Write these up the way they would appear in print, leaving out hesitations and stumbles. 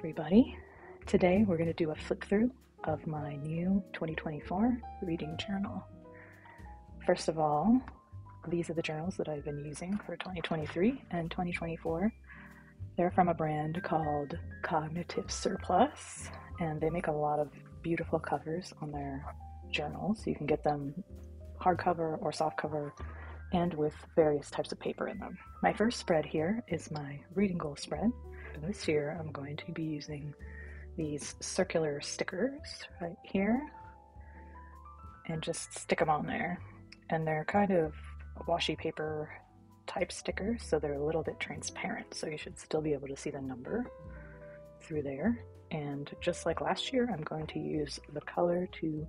everybody. Today we're going to do a flip through of my new 2024 reading journal. First of all, these are the journals that I've been using for 2023 and 2024. They're from a brand called Cognitive Surplus, and they make a lot of beautiful covers on their journals. You can get them hardcover or softcover and with various types of paper in them. My first spread here is my reading goal spread. This year I'm going to be using these circular stickers right here and just stick them on there. And they're kind of washi paper type stickers, so they're a little bit transparent, so you should still be able to see the number through there. And just like last year, I'm going to use the color to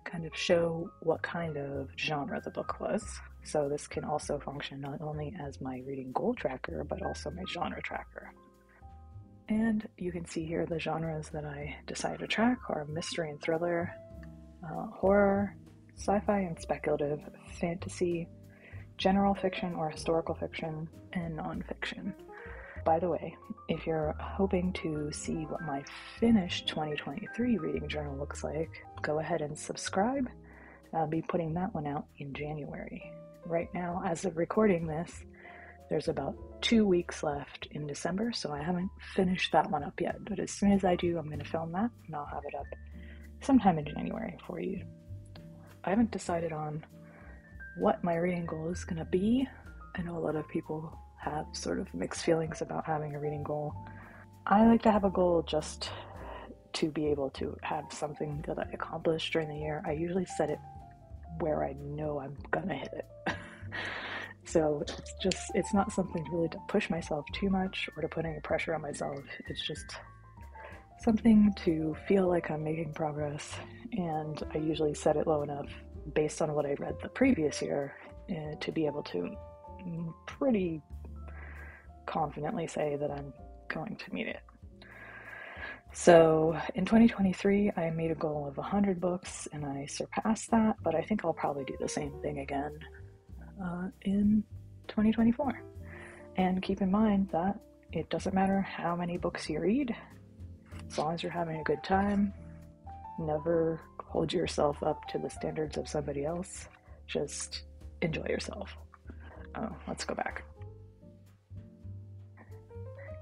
kind of show what kind of genre the book was. So this can also function not only as my reading goal tracker, but also my genre tracker. And you can see here the genres that I decided to track are mystery and thriller, horror, sci-fi and speculative, fantasy, general fiction or historical fiction, and nonfiction. By the way, if you're hoping to see what my finished 2023 reading journal looks like, go ahead and subscribe. I'll be putting that one out in January. Right now, as of recording this, there's about 2 weeks left in December, so I haven't finished that one up yet. But as soon as I do, I'm going to film that, and I'll have it up sometime in January for you. I haven't decided on what my reading goal is going to be. I know a lot of people have sort of mixed feelings about having a reading goal. I like to have a goal just to be able to have something that I accomplish during the year. I usually set it where I know I'm going to hit it. So it's not something really to push myself too much or to put any pressure on myself. It's just something to feel like I'm making progress, and I usually set it low enough based on what I read the previous year to be able to pretty confidently say that I'm going to meet it. So in 2023, I made a goal of 100 books and I surpassed that, but I think I'll probably do the same thing again in 2024. And keep in mind that it doesn't matter how many books you read, as long as you're having a good time. Never hold yourself up to the standards of somebody else. Just enjoy yourself. Let's go back.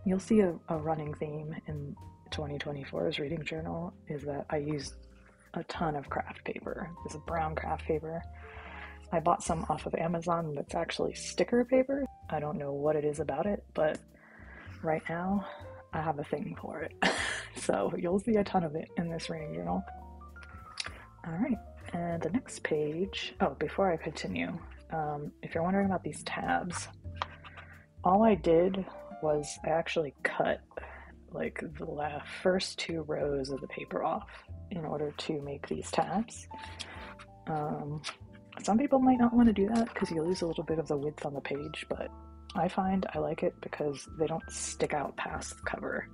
You'll see a running theme in 2024's reading journal is that I used a ton of craft paper. This is brown craft paper. I bought some off of Amazon that's actually sticker paper. I don't know what it is about it, but right now I have a thing for it. So you'll see a ton of it in this reading journal. All right, and the next page, before I continue, if you're wondering about these tabs, all I did was I actually cut like the first 2 rows of the paper off in order to make these tabs. Some people might not want to do that because you lose a little bit of the width on the page, but I find I like it because they don't stick out past the cover,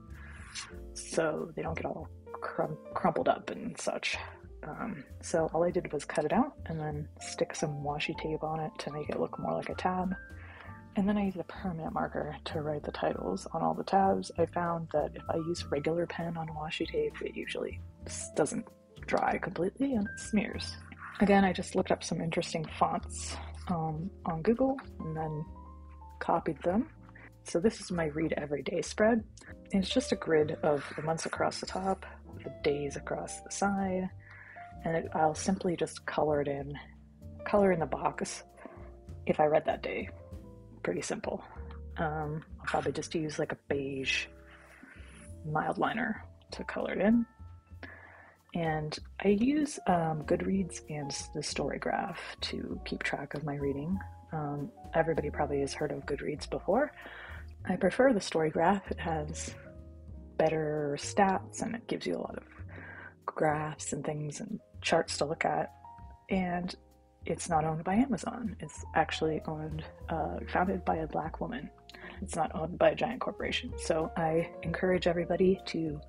so they don't get all crumpled up and such. So all I did was cut it out and then stick some washi tape on it to make it look more like a tab. And then I used a permanent marker to write the titles on all the tabs. I found that if I use regular pen on washi tape, it usually doesn't dry completely and it smears. Again, I just looked up some interesting fonts on Google and then copied them. So this is my read every day spread. It's just a grid of the months across the top, the days across the side, and I'll simply just color in the box if I read that day. Pretty simple. I'll probably just use like a beige mild liner to color it in. And I use Goodreads and the Storygraph to keep track of my reading. Everybody probably has heard of Goodreads before. I prefer the Storygraph. It has better stats and it gives you a lot of graphs and things and charts to look at. And it's not owned by Amazon. It's actually founded by a Black woman. It's not owned by a giant corporation. So I encourage everybody to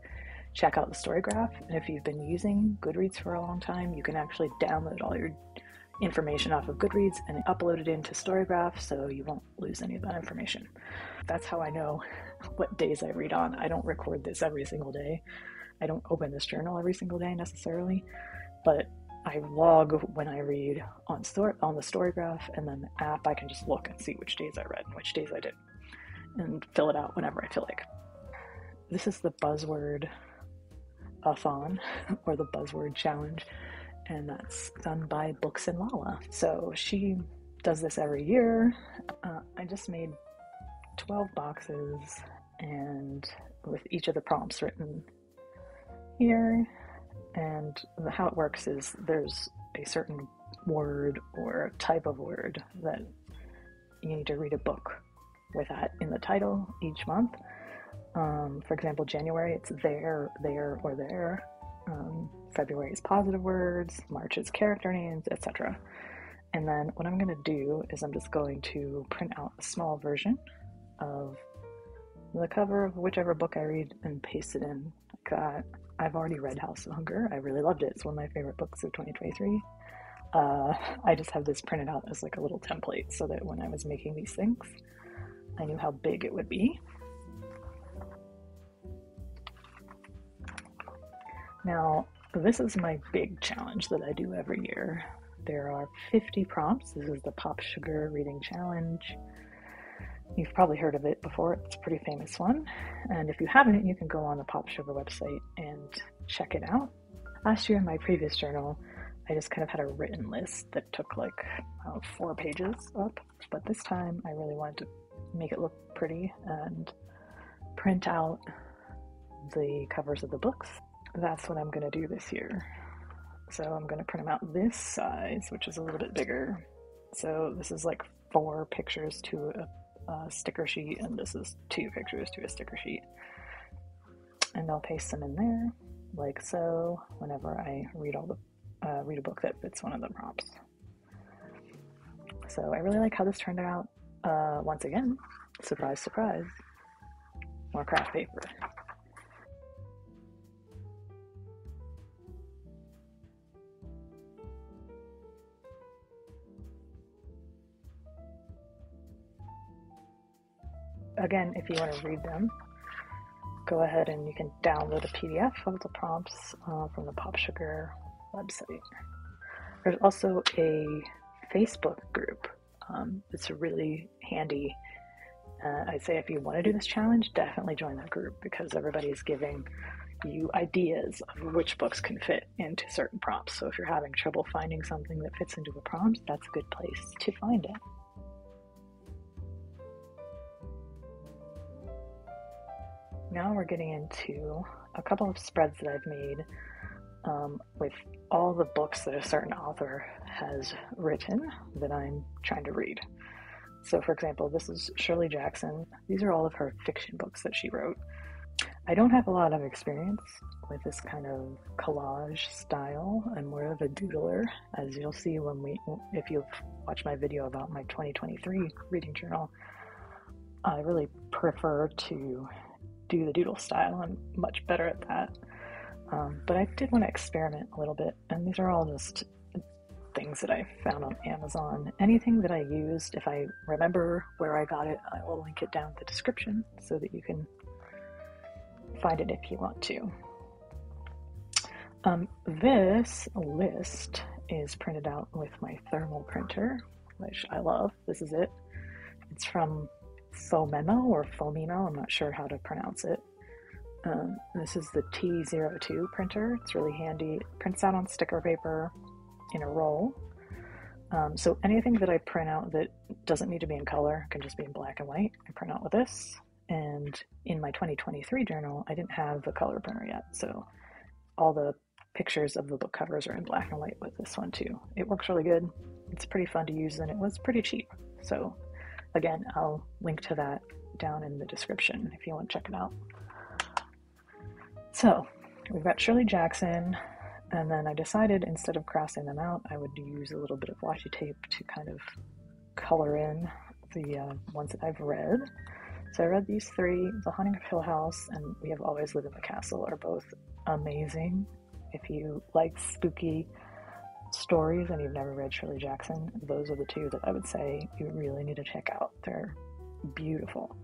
check out the Storygraph. And if you've been using Goodreads for a long time, you can actually download all your information off of Goodreads and upload it into Storygraph so you won't lose any of that information. That's how I know what days I read on. I don't record this every single day. I don't open this journal every single day necessarily, but I log when I read on the Storygraph, and then the app I can just look and see which days I read and which days I didn't, and fill it out whenever I feel like. This is the Buzzword-a-thon, or the Buzzword Challenge, and that's done by Books and Lala. So she does this every year. I just made 12 boxes, and with each of the prompts written here. And how it works is there's a certain word or type of word that you need to read a book with that in the title each month. For example, January, it's there, or there. February is positive words, March is character names, etc. And then what I'm going to do is I'm just going to print out a small version of the cover of whichever book I read and paste it in like that. I've already read House of Hunger. I really loved it. It's one of my favorite books of 2023. I just have this printed out as like a little template so that when I was making these things, I knew how big it would be. Now, this is my big challenge that I do every year. There are 50 prompts. This is the Pop Sugar Reading Challenge. You've probably heard of it before. It's a pretty famous one. And if you haven't, you can go on the Pop Sugar website and check it out. Last year in my previous journal, I just kind of had a written list that took like 4 pages up. But this time I really wanted to make it look pretty and print out the covers of the books. That's what I'm going to do this year. So I'm going to print them out this size, which is a little bit bigger. So this is like 4 pictures to a sticker sheet, and this is 2 pictures to a sticker sheet. And I'll paste them in there, like so, whenever I read a book that fits one of the prompts. So I really like how this turned out. Once again, surprise, surprise, more craft paper. Again, if you want to read them, go ahead and you can download a PDF of the prompts from the Pop Sugar website. There's also a Facebook group. It's really handy. I'd say if you want to do this challenge, definitely join that group because everybody's giving you ideas of which books can fit into certain prompts. So if you're having trouble finding something that fits into a prompt, that's a good place to find it. Now we're getting into a couple of spreads that I've made with all the books that a certain author has written that I'm trying to read. So for example, this is Shirley Jackson. These are all of her fiction books that she wrote. I don't have a lot of experience with this kind of collage style. I'm more of a doodler, as you'll see if you've watched my video about my 2023 reading journal. I really prefer to do the doodle style. I'm much better at that. But I did want to experiment a little bit, and these are all just things that I found on Amazon. Anything that I used, if I remember where I got it, I will link it down in the description so that you can find it if you want to. This list is printed out with my thermal printer, which I love. This is it. It's from Fomemo or Fomemo, I'm not sure how to pronounce it. This is the T02 printer. It's really handy. It prints out on sticker paper in a roll. So anything that I print out that doesn't need to be in color, can just be in black and white, I print out with this. And in my 2023 journal, I didn't have the color printer yet, so all the pictures of the book covers are in black and white with this one too. It works really good. It's pretty fun to use, and it was pretty cheap. So again, I'll link to that down in the description if you want to check it out. So we've got Shirley Jackson, and then I decided instead of crossing them out, I would use a little bit of washi tape to kind of color in the ones that I've read. So I read these 3. The Haunting of Hill House and We Have Always Lived in the Castle are both amazing. If you like spooky stories and you've never read Shirley Jackson, those are the two that I would say you really need to check out. They're beautiful.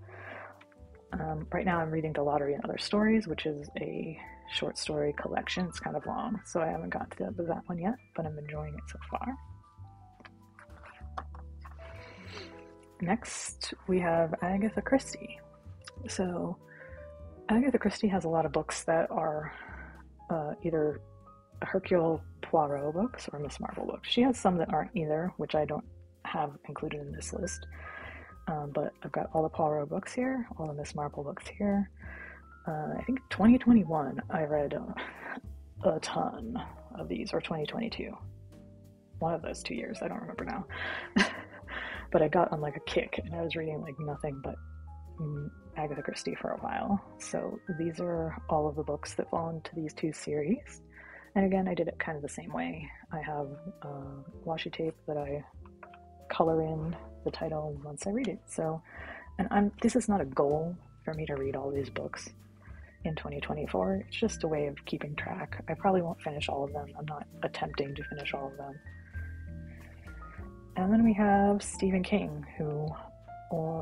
Right now I'm reading The Lottery and Other Stories, which is a short story collection. It's kind of long, so I haven't got to that one yet, but I'm enjoying it so far. Next, we have Agatha Christie. So Agatha Christie has a lot of books that are either Hercule Poirot books or Miss Marple books. She has some that aren't either, which I don't have included in this list. But I've got all the Poirot books here, all the Miss Marple books here. I think 2021 I read a ton of these, or 2022. One of those 2 years, I don't remember now. But I got on like a kick and I was reading like nothing but Agatha Christie for a while. So these are all of the books that fall into these two series. And again, I did it kind of the same way. I have washi tape that I color in the title once I read it. So, and this is not a goal for me to read all these books in 2024. It's just a way of keeping track. I probably won't finish all of them. I'm not attempting to finish all of them. And then we have Stephen King, who,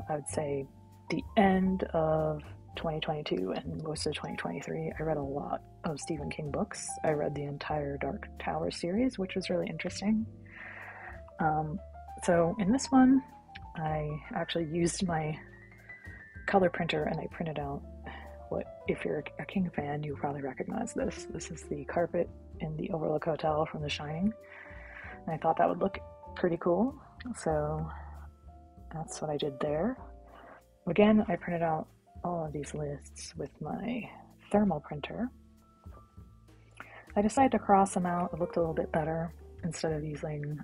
I would say the end of 2022 and most of 2023, I read a lot of Stephen King books. I read the entire Dark Tower series, which was really interesting. So in this one, I actually used my color printer and I printed out what, if you're a King fan, you probably recognize this. This is the carpet in the Overlook Hotel from The Shining. And I thought that would look pretty cool. So that's what I did there. Again, I printed out all of these lists with my thermal printer. I decided to cross them out. It looked a little bit better instead of using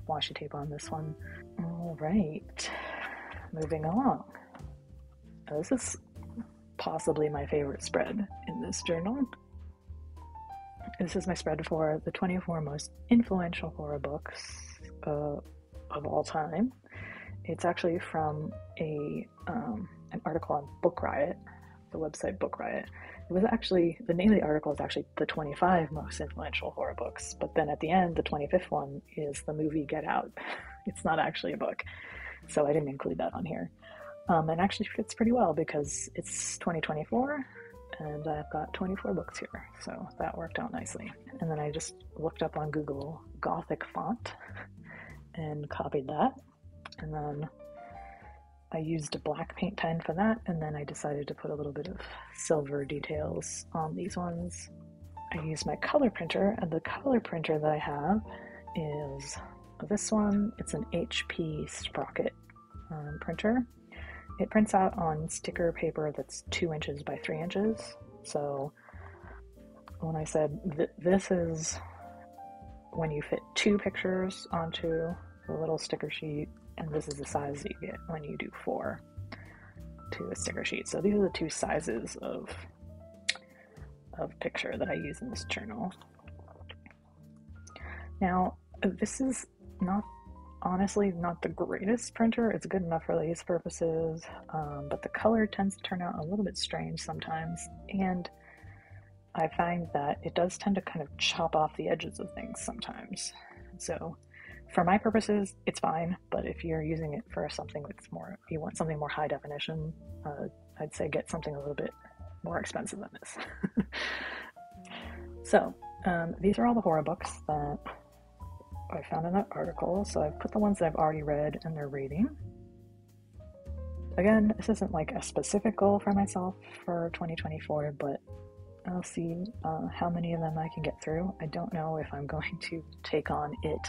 washi tape on this one. All right, moving along. This is possibly my favorite spread in this journal. This is my spread for the 24 most influential horror books of all time. It's actually from an article on Book Riot, the website Book Riot. It was actually, the name of the article is actually the 25 most influential horror books, but then at the end, the 25th one is the movie Get Out. It's not actually a book, so I didn't include that on here. And actually fits pretty well because it's 2024 and I've got 24 books here, so that worked out nicely. And then I just looked up on Google Gothic font and copied that, and then I used a black paint pen for that, and then I decided to put a little bit of silver details on these ones. I used my color printer, and the color printer that I have is this one. It's an HP Sprocket printer. It prints out on sticker paper that's 2 inches by 3 inches. So when I said this is when you fit 2 pictures onto a little sticker sheet, and this is the size that you get when you do 4 to a sticker sheet. So these are the 2 sizes of picture that I use in this journal. Now, this is honestly not the greatest printer. It's good enough for these purposes, but the color tends to turn out a little bit strange sometimes, and I find that it does tend to kind of chop off the edges of things sometimes. So for my purposes, it's fine, but if you're using it for something that's more, you want something more high definition, I'd say get something a little bit more expensive than this. So these are all the horror books that I found in that article. So I've put the ones that I've already read and their rating. Again, this isn't like a specific goal for myself for 2024, but I'll see how many of them I can get through. I don't know if I'm going to take on it.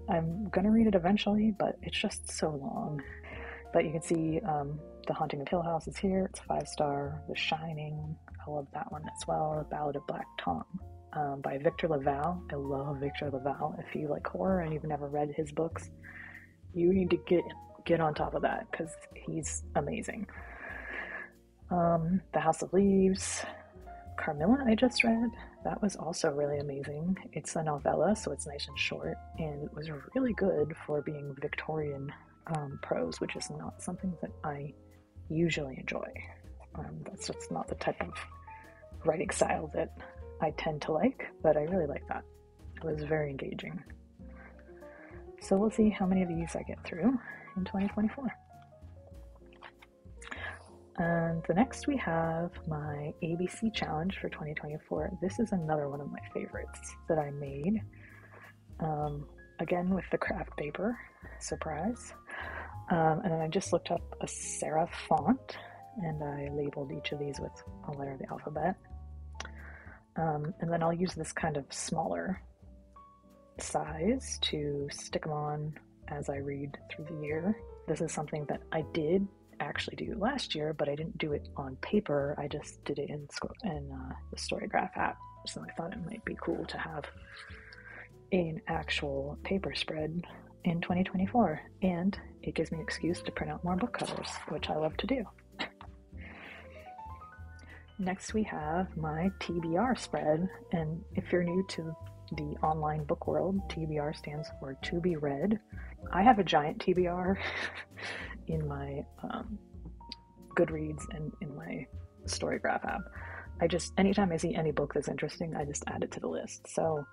I'm gonna read it eventually, but it's just so long. But you can see The Haunting of Hill House is here. It's 5-star. The Shining, I love that one as well. The Ballad of Black Tom by Victor LaValle. I love Victor LaValle. If you like horror and you've never read his books, you need to get on top of that because he's amazing. The House of Leaves, Carmilla I just read. That was also really amazing. It's a novella, so it's nice and short, and it was really good for being Victorian prose, which is not something that I usually enjoy. That's just not the type of writing style that I tend to like, but I really like that. It was very engaging. So we'll see how many of these I get through in 2024. And the next we have my ABC challenge for 2024. This is another one of my favorites that I made. Again with the craft paper, surprise. And then I just looked up a serif font and I labeled each of these with a letter of the alphabet. And then I'll use this kind of smaller size to stick them on as I read through the year. This is something that I did actually do last year, but I didn't do it on paper. I just did it in the Storygraph app. So I thought it might be cool to have an actual paper spread in 2024, and it gives me an excuse to print out more book covers, which I love to do. Next we have my TBR spread, and if you're new to the online book world, TBR stands for To Be Read. I have a giant TBR in my Goodreads and in my Storygraph app. Anytime I see any book that's interesting, I just add it to the list. So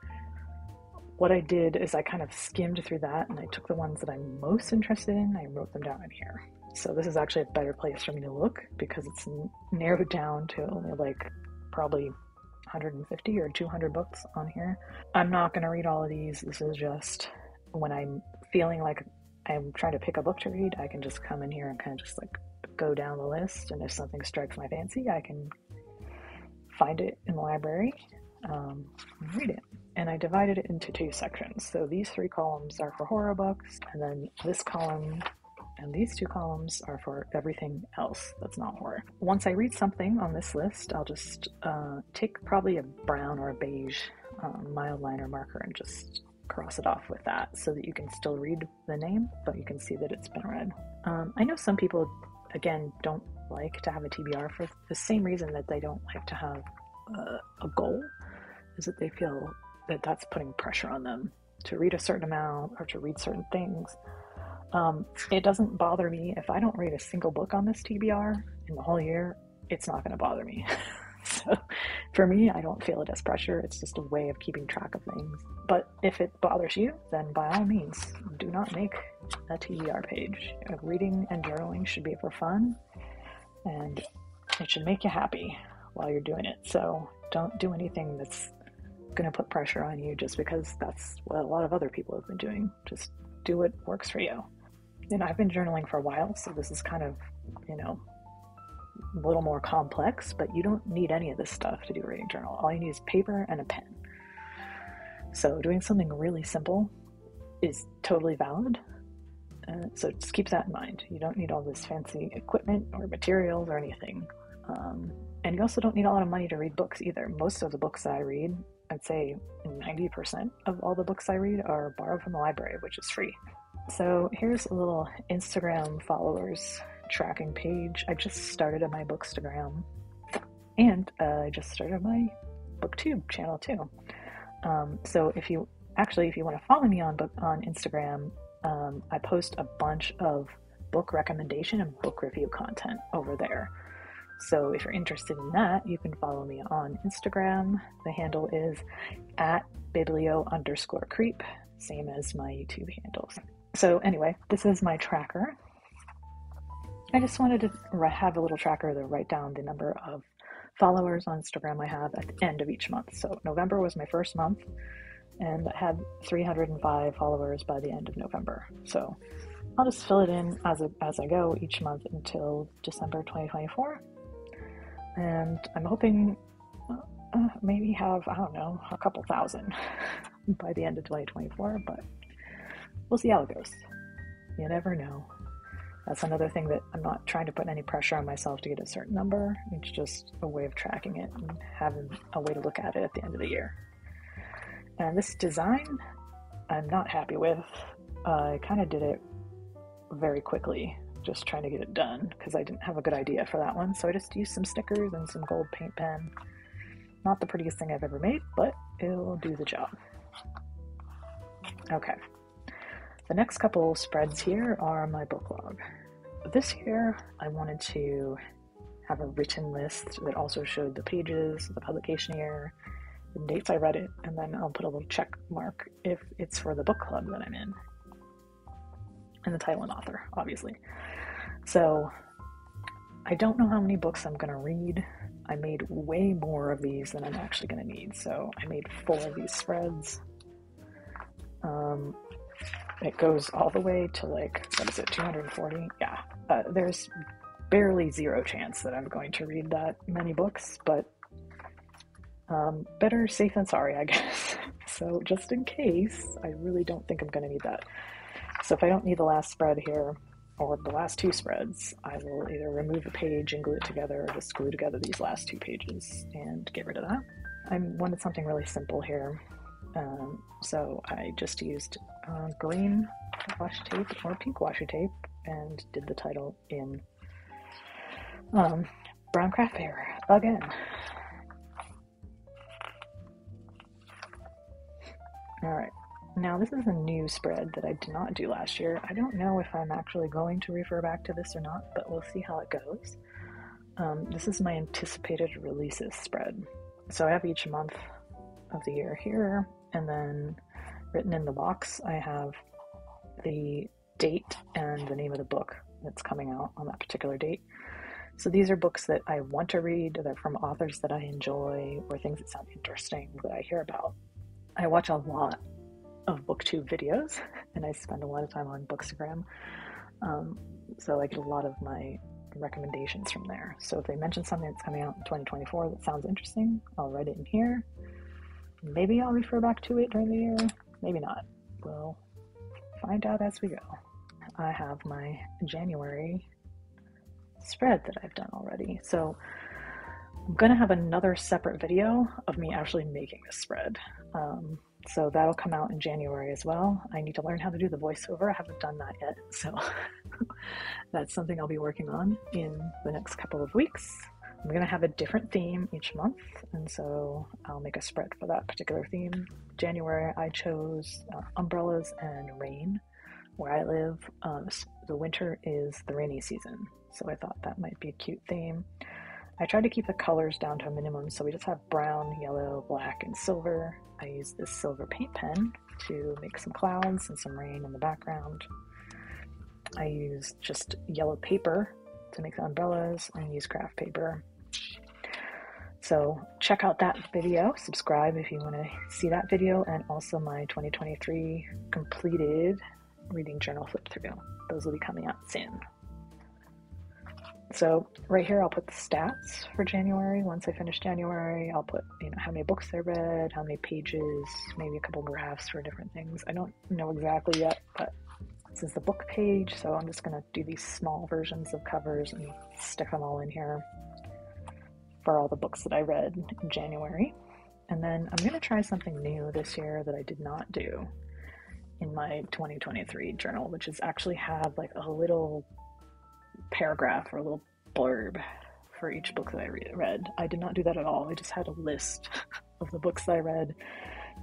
what I did is I kind of skimmed through that and I took the ones that I'm most interested in, I wrote them down in here. So this is actually a better place for me to look because it's narrowed down to only like probably 150 or 200 books on here. I'm not going to read all of these. This is just when I'm feeling like I'm trying to pick a book to read, I can just come in here and kind of just like go down the list, and if something strikes my fancy, I can find it in the library and read it. And I divided it into 2 sections. So these 3 columns are for horror books, and then this column and these 2 columns are for everything else that's not horror. Once I read something on this list, I'll just take probably a brown or a beige mild liner marker and just cross it off with that so that you can still read the name, but you can see that it's been read. I know some people, again, don't like to have a TBR for the same reason that they don't like to have a goal, is that they feel that that's putting pressure on them to read a certain amount or to read certain things. It doesn't bother me if I don't read a single book on this TBR in the whole year. It's not going to bother me. So for me, I don't feel it as pressure. It's just a way of keeping track of things. But if it bothers you, then by all means, do not make a TBR page. Reading and journaling should be for fun, and it should make you happy while you're doing it. So don't do anything that's going to put pressure on you just because that's what a lot of other people have been doing. Just do what works for you. And I've been journaling for a while, so this is kind of, a little more complex, but you don't need any of this stuff to do a reading journal. All you need is paper and a pen. So doing something really simple is totally valid. So just keep that in mind. You don't need all this fancy equipment or materials or anything. And you also don't need a lot of money to read books either. Most of the books that I read, I'd say 90% of all the books I read are borrowed from the library, which is free. So here's a little Instagram followers tracking page. I just started my Bookstagram, and I just started my BookTube channel too. So if you want to follow me on Instagram, I post a bunch of book recommendation and book review content over there. So if you're interested in that, you can follow me on Instagram. The handle is @biblio_creep, same as my YouTube handles. So anyway, this is my tracker. I just wanted to have a little tracker to write down the number of followers on Instagram I have at the end of each month. So November was my first month, and I had 305 followers by the end of November. So I'll just fill it in as I go each month until December 2024. And I'm hoping maybe have, a couple thousand by the end of 2024, but we'll see how it goes. You never know. That's another thing that I'm not trying to put any pressure on myself to get a certain number. It's just a way of tracking it and having a way to look at it at the end of the year. And this design, I'm not happy with. I kind of did it very quickly, just trying to get it done because I didn't have a good idea for that one. So I just used some stickers and some gold paint pen. Not the prettiest thing I've ever made, but it'll do the job. Okay. The next couple spreads here are my book log. This year, I wanted to have a written list that also showed the pages, the publication year, the dates I read it, and then I'll put a little check mark if it's for the book club that I'm in, and the title and author, obviously. So I don't know how many books I'm going to read. I made way more of these than I'm actually going to need. So I made 4 of these spreads. It goes all the way to like, what is it, 240? Yeah. There's barely zero chance that I'm going to read that many books, but better safe than sorry, I guess. So just in case, I really don't think I'm going to need that. So if I don't need the last spread here, or the last 2 spreads, I will either remove a page and glue it together, or just glue together these last 2 pages and get rid of that. I wanted something really simple here, so I just used green washi tape or pink washi tape and did the title in brown craft paper again. Alright, now this is a new spread that I did not do last year. I don't know if I'm actually going to refer back to this or not, but we'll see how it goes. This is my anticipated releases spread. So I have each month of the year here, and then written in the box I have the date and the name of the book that's coming out on that particular date. So these are books that I want to read, they're from authors that I enjoy, or things that sound interesting that I hear about. I watch a lot of booktube videos, and I spend a lot of time on Bookstagram, so I get a lot of my recommendations from there. So if they mention something that's coming out in 2024 that sounds interesting, I'll write it in here. Maybe I'll refer back to it during the year, maybe not. We'll find out as we go. I have my January spread that I've done already. So I'm gonna have another separate video of me actually making this spread. So that'll come out in January as well. I need to learn how to do the voiceover. I haven't done that yet, so that's something I'll be working on in the next couple of weeks. I'm going to have a different theme each month, and so I'll make a spread for that particular theme. January, I chose umbrellas and rain. Where I live, the winter is the rainy season, so I thought that might be a cute theme. I tried to keep the colors down to a minimum, so we just have brown, yellow, black, and silver. I used this silver paint pen to make some clouds and some rain in the background. I used just yellow paper to make the umbrellas and use craft paper. So check out that video, subscribe if you want to see that video, and also my 2023 completed reading journal flip through. Those will be coming out soon. So right here, I'll put the stats for January. Once I finish January, I'll put, how many books I read, how many pages, maybe a couple graphs for different things. I don't know exactly yet, but this is the book page, so I'm just going to do these small versions of covers and stick them all in here for all the books that I read in January. And then I'm going to try something new this year that I did not do in my 2023 journal, which is actually have like a little paragraph or a little blurb for each book that I read. I did not do that at all. I just had a list of the books that I read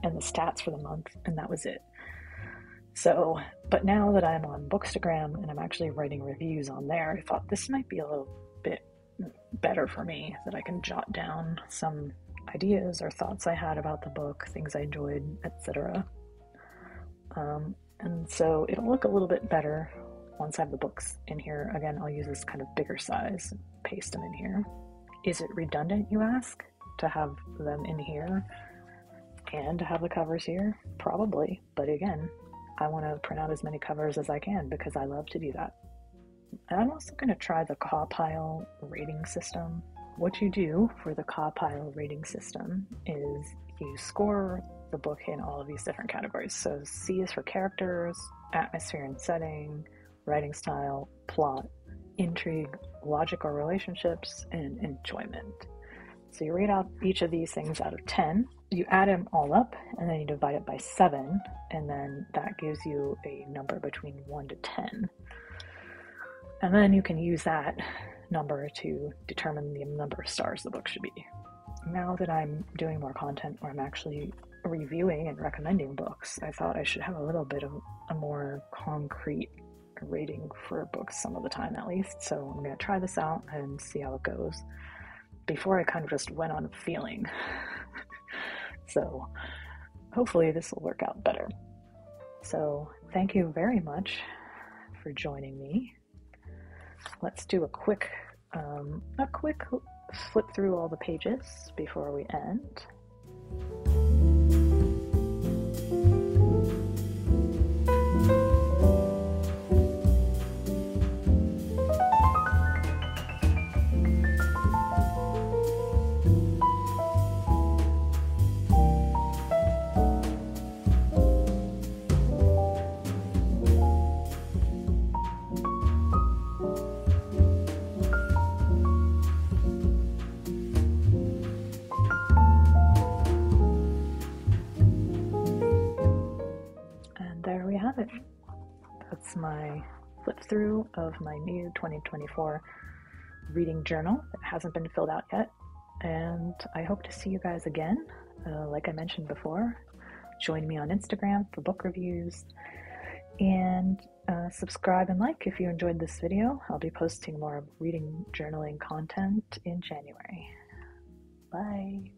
and the stats for the month, and that was it. So, but now that I'm on Bookstagram and I'm actually writing reviews on there, I thought this might be a little bit better for me, that I can jot down some ideas or thoughts I had about the book, things I enjoyed, etc. And so it'll look a little bit better once I have the books in here. Again, I'll use this kind of bigger size and paste them in here. Is it redundant, you ask, to have them in here and to have the covers here? Probably, but again, I want to print out as many covers as I can because I love to do that. And I'm also going to try the CAWPILE rating system. What you do for the CAWPILE rating system is you score the book in all of these different categories. So C is for characters, atmosphere and setting, writing style, plot, intrigue, logic or relationships, and enjoyment. So you rate out each of these things out of 10. You add them all up, and then you divide it by 7, and then that gives you a number between 1 to 10. And then you can use that number to determine the number of stars the book should be. Now that I'm doing more content where I'm actually reviewing and recommending books, I thought I should have a little bit of a more concrete rating for books some of the time at least. So I'm going to try this out and see how it goes. Before I kind of just went on feeling. So hopefully this will work out better. So thank you very much for joining me. Let's do a quick flip through all the pages before we end. There we have it. That's my flip through of my new 2024 reading journal that hasn't been filled out yet. And I hope to see you guys again. Like I mentioned before, join me on Instagram for book reviews, and subscribe and like if you enjoyed this video. I'll be posting more reading journaling content in January. Bye.